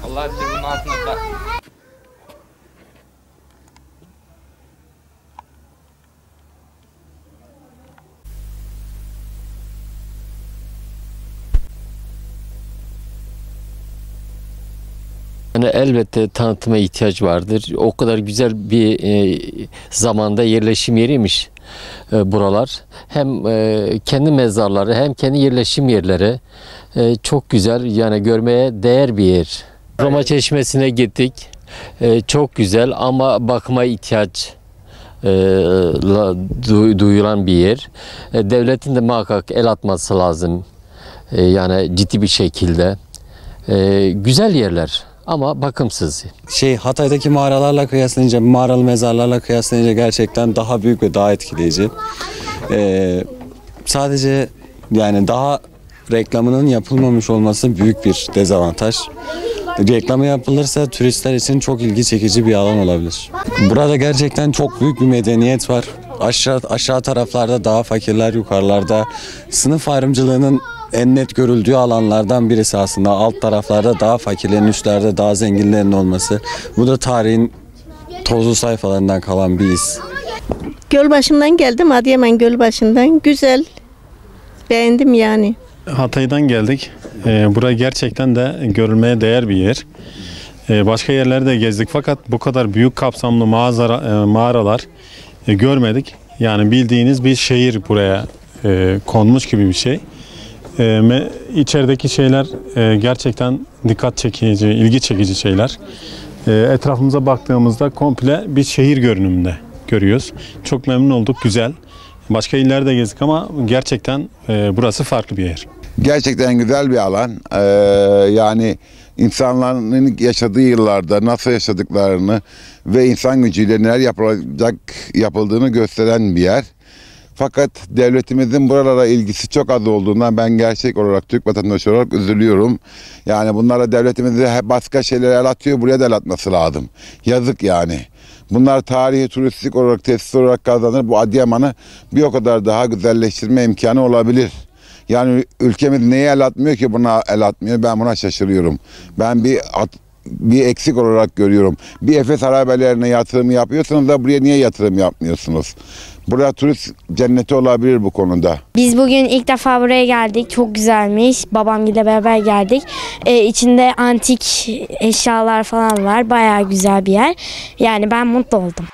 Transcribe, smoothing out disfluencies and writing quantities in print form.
Allah bilir bunun altında. Yani elbette tanıtıma ihtiyaç vardır. O kadar güzel bir zamanda yerleşim yeriymiş buralar. Hem kendi mezarları hem kendi yerleşim yerleri çok güzel, yani görmeye değer bir yer. Roma Çeşmesi'ne gittik. Çok güzel ama bakıma ihtiyaç duyulan bir yer. Devletin de muhakkak el atması lazım. Yani ciddi bir şekilde. Güzel yerler ama bakımsız. Hatay'daki mağaralarla kıyaslayınca, mağaralı mezarlarla kıyaslayınca gerçekten daha büyük ve daha etkileyici. Sadece yani daha reklamının yapılmamış olması büyük bir dezavantaj. Reklamı yapılırsa turistler için çok ilgi çekici bir alan olabilir. Burada gerçekten çok büyük bir medeniyet var. Aşağı taraflarda daha fakirler, yukarılarda sınıf ayrımcılığının en net görüldüğü alanlardan birisi aslında. Alt taraflarda daha fakirlerin, üstlerde daha zenginlerin olması. Bu da tarihin tozlu sayfalarından kalan bir iz. Gölbaşı'ndan geldim, Adıyaman Gölbaşı'ndan. Güzel, beğendim yani. Hatay'dan geldik. Burası gerçekten de görülmeye değer bir yer. Başka yerlerde de gezdik fakat bu kadar büyük kapsamlı mağaralar görmedik. Yani bildiğiniz bir şehir buraya konmuş gibi bir şey. İçerideki şeyler gerçekten dikkat çekici, ilgi çekici şeyler. Etrafımıza baktığımızda komple bir şehir görünümünde görüyoruz. Çok memnun olduk, güzel. Başka illerde gezdik ama gerçekten burası farklı bir yer. Gerçekten güzel bir alan. Yani insanların yaşadığı yıllarda nasıl yaşadıklarını ve insan gücüyle neler yapıldığını gösteren bir yer. Fakat devletimizin buralara ilgisi çok az olduğundan ben gerçek olarak Türk vatandaşı olarak üzülüyorum. Yani bunlara devletimize başka şeylere el atıyor, buraya da el atması lazım. Yazık yani. Bunlar tarihi, turistik olarak, tesis olarak kazanır. Bu Adıyaman'ı bir o kadar daha güzelleştirme imkanı olabilir. Yani ülkemiz neye el atmıyor ki buna el atmıyor? Ben buna şaşırıyorum. Ben bir eksik olarak görüyorum. Bir Efes harabelerine yatırım yapıyorsunuz da buraya niye yatırım yapmıyorsunuz? Buraya turist cenneti olabilir bu konuda. Biz bugün ilk defa buraya geldik. Çok güzelmiş. Babamla beraber geldik. İçinde antik eşyalar falan var. Bayağı güzel bir yer. Yani ben mutlu oldum.